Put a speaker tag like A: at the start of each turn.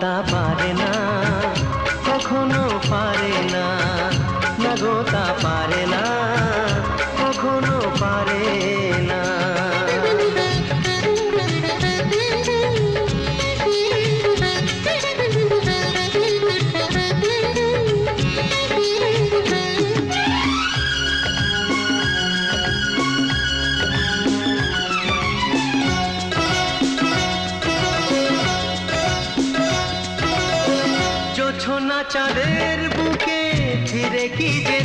A: তা পারে না, কখনো পারে না, না গো তা পারে না, কখনো পারে না। জোছনা চাঁদের বুকে ফিরে কি যে